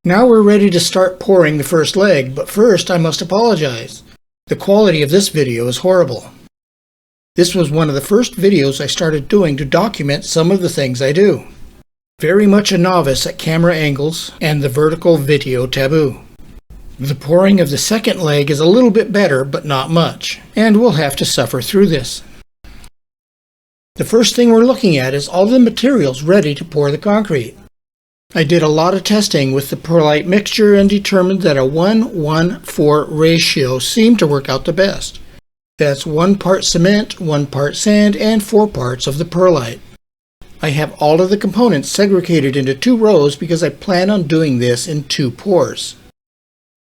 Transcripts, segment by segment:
Now we're ready to start pouring the first leg, but first I must apologize. The quality of this video is horrible. This was one of the first videos I started doing to document some of the things I do. Very much a novice at camera angles and the vertical video taboo. The pouring of the second leg is a little bit better, but not much, and we'll have to suffer through this. The first thing we're looking at is all the materials ready to pour the concrete. I did a lot of testing with the perlite mixture and determined that a 1:1:4 ratio seemed to work out the best. That's 1 part cement, 1 part sand, and 4 parts of the perlite. I have all of the components segregated into 2 rows because I plan on doing this in 2 pours.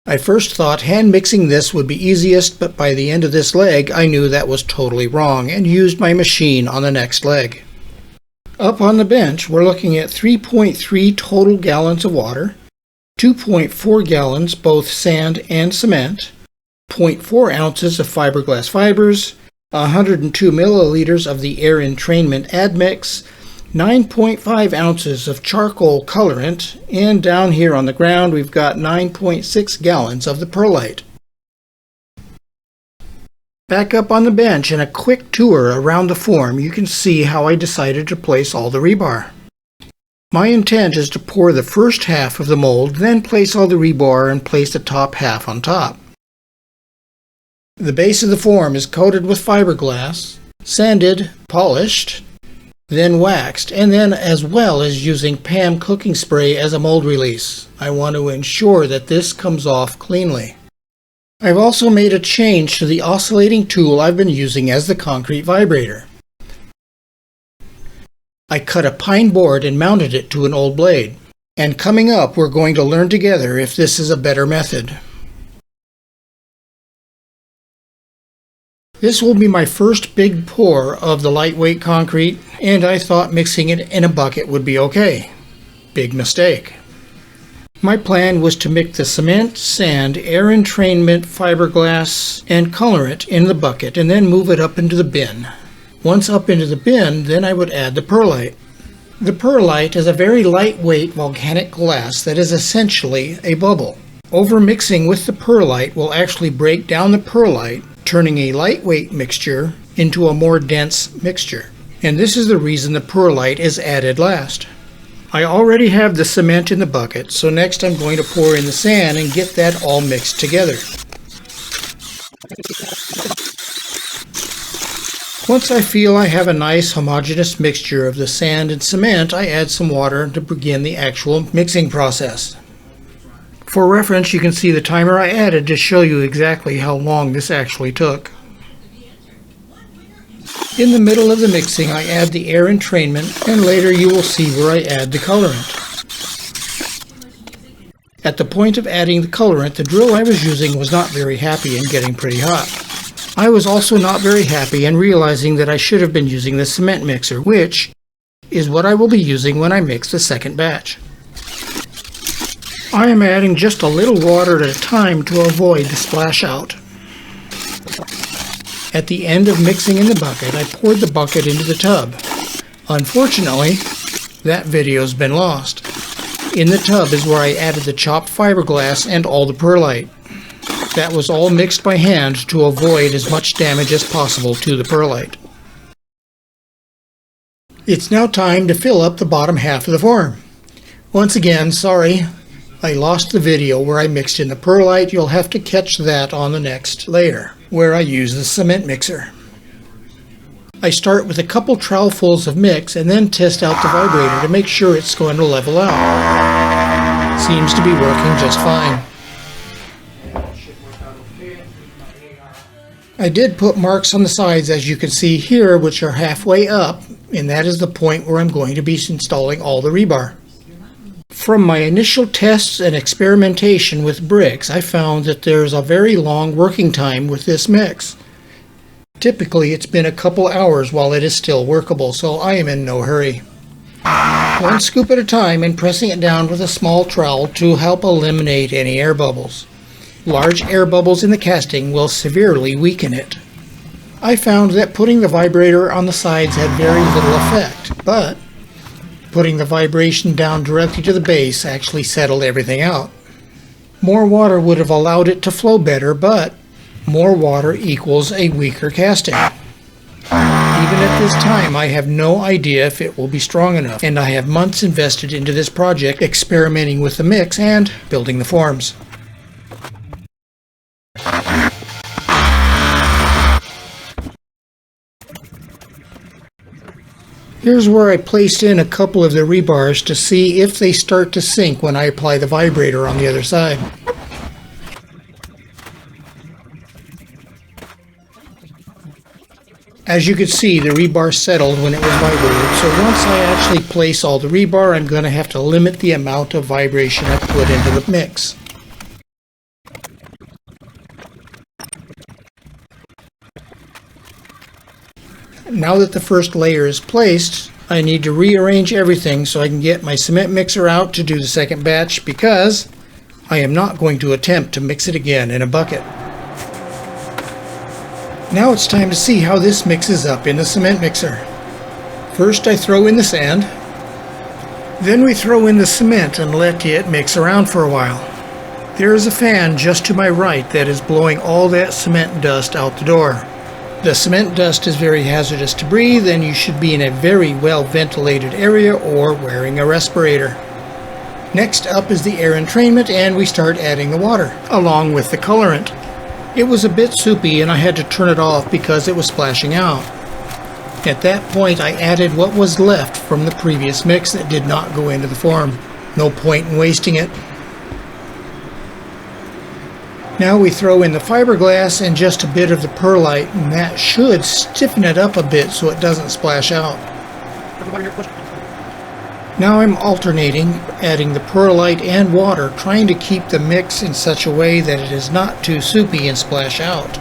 I first thought hand mixing this would be easiest, but by the end of this leg I knew that was totally wrong and used my machine on the next leg. Up on the bench we're looking at 3.3 total gallons of water, 2.4 gallons both sand and cement, 0.4 ounces of fiberglass fibers, 102 milliliters of the air entrainment admix, 9.5 ounces of charcoal colorant, and down here on the ground we've got 9.6 gallons of the perlite. Back up on the bench and a quick tour around the form, you can see how I decided to place all the rebar. My intent is to pour the first half of the mold, then place all the rebar and place the top half on top. The base of the form is coated with fiberglass, sanded, polished, then waxed, and then as well as using PAM cooking spray as a mold release. I want to ensure that this comes off cleanly. I've also made a change to the oscillating tool I've been using as the concrete vibrator. I cut a pine board and mounted it to an old blade. And coming up we're going to learn together if this is a better method. This will be my first big pour of the lightweight concrete, and I thought mixing it in a bucket would be okay. Big mistake. My plan was to mix the cement, sand, air entrainment, fiberglass, and colorant in the bucket and then move it up into the bin. Once up into the bin, then I would add the perlite. The perlite is a very lightweight volcanic glass that is essentially a bubble. Overmixing with the perlite will actually break down the perlite, turning a lightweight mixture into a more dense mixture. And this is the reason the perlite is added last. I already have the cement in the bucket, so next I'm going to pour in the sand and get that all mixed together. Once I feel I have a nice homogeneous mixture of the sand and cement, I add some water to begin the actual mixing process. For reference, you can see the timer I added to show you exactly how long this actually took. In the middle of the mixing, I add the air entrainment, and later you will see where I add the colorant. At the point of adding the colorant, the drill I was using was not very happy and getting pretty hot. I was also not very happy and realizing that I should have been using the cement mixer, which is what I will be using when I mix the second batch. I am adding just a little water at a time to avoid the splash out. At the end of mixing in the bucket, I poured the bucket into the tub. Unfortunately, that video's been lost. In the tub is where I added the chopped fiberglass and all the perlite. That was all mixed by hand to avoid as much damage as possible to the perlite. It's now time to fill up the bottom half of the form. Once again, sorry, I lost the video where I mixed in the perlite. You'll have to catch that on the next layer, where I use the cement mixer. I start with a couple trowelfuls of mix and then test out the vibrator to make sure it's going to level out. Seems to be working just fine. I did put marks on the sides, as you can see here, which are halfway up, and that is the point where I'm going to be installing all the rebar. From my initial tests and experimentation with bricks, I found that there's a very long working time with this mix. Typically, it's been a couple hours while it is still workable, so I am in no hurry. 1 scoop at a time and pressing it down with a small trowel to help eliminate any air bubbles. Large air bubbles in the casting will severely weaken it. I found that putting the vibrator on the sides had very little effect, but putting the vibration down directly to the base actually settled everything out. More water would have allowed it to flow better, but more water equals a weaker casting. Even at this time, I have no idea if it will be strong enough, and I have months invested into this project, experimenting with the mix and building the forms. Here's where I placed in a couple of the rebars to see if they start to sink when I apply the vibrator on the other side. As you can see, the rebar settled when it was vibrated, so once I actually place all the rebar, I'm going to have to limit the amount of vibration I put into the mix. Now that the first layer is placed, I need to rearrange everything so I can get my cement mixer out to do the second batch, because I am not going to attempt to mix it again in a bucket. Now it's time to see how this mixes up in the cement mixer. First I throw in the sand, then we throw in the cement and let it mix around for a while. There is a fan just to my right that is blowing all that cement dust out the door. The cement dust is very hazardous to breathe, and you should be in a very well ventilated area or wearing a respirator. Next up is the air entrainment, and we start adding the water, along with the colorant. It was a bit soupy and I had to turn it off because it was splashing out. At that point I added what was left from the previous mix that did not go into the form. No point in wasting it. Now we throw in the fiberglass and just a bit of the perlite, and that should stiffen it up a bit so it doesn't splash out. Now I'm alternating, adding the perlite and water, trying to keep the mix in such a way that it is not too soupy and splash out.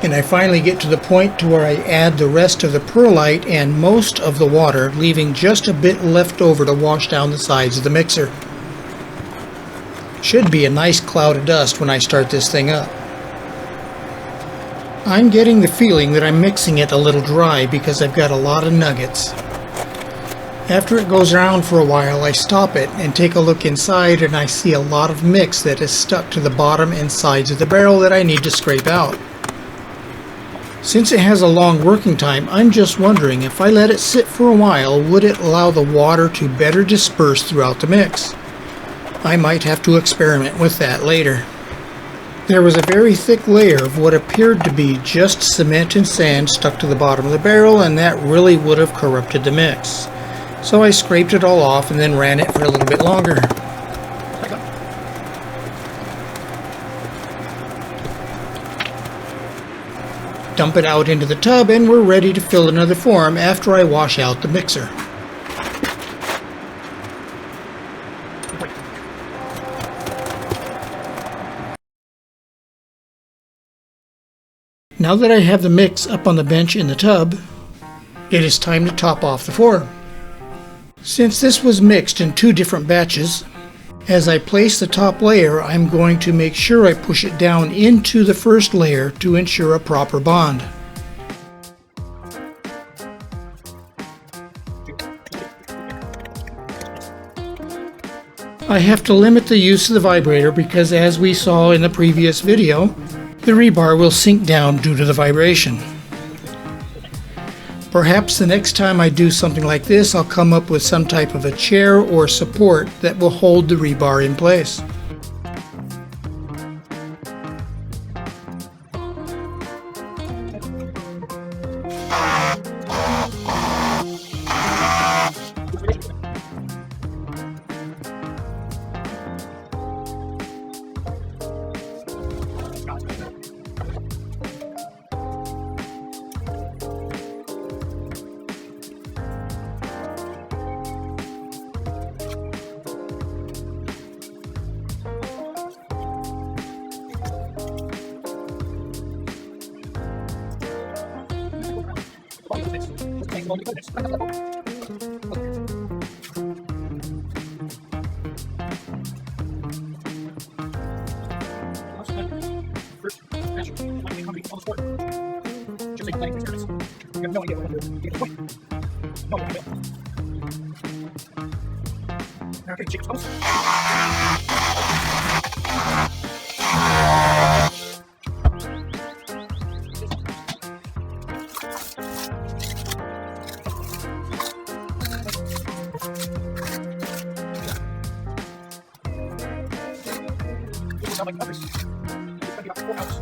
And I finally get to the point to where I add the rest of the perlite and most of the water, leaving just a bit left over to wash down the sides of the mixer. Should be a nice cloud of dust when I start this thing up. I'm getting the feeling that I'm mixing it a little dry because I've got a lot of nuggets. After it goes around for a while, I stop it and take a look inside, and I see a lot of mix that is stuck to the bottom and sides of the barrel that I need to scrape out. Since it has a long working time, I'm just wondering if I let it sit for a while, would it allow the water to better disperse throughout the mix? I might have to experiment with that later. There was a very thick layer of what appeared to be just cement and sand stuck to the bottom of the barrel, and that really would have corrupted the mix. So I scraped it all off and then ran it for a little bit longer. Dump it out into the tub, and we're ready to fill another form after I wash out the mixer. Now that I have the mix up on the bench in the tub, it is time to top off the form. Since this was mixed in 2 different batches, as I place the top layer, I'm going to make sure I push it down into the first layer to ensure a proper bond. I have to limit the use of the vibrator because, as we saw in the previous video, the rebar will sink down due to the vibration. Perhaps the next time I do something like this, I'll come up with some type of a chair or support that will hold the rebar in place. no idea what I'm doing. You get the point. No idea. Now I'm getting chicken toast. Sound like others. It's gonna be about 4 hours.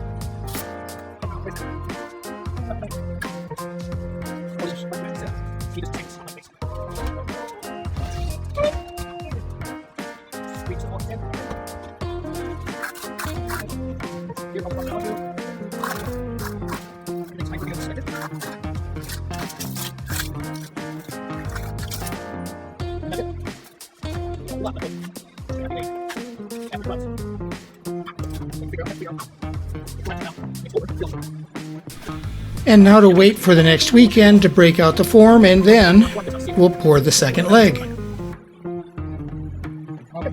He just takes on my face. Sweet to one. Here comes my value. Next time we're gonna spend it. That's it. A lot of it. After months. And now to wait for the next weekend to break out the form, and then we'll pour the second leg. Okay.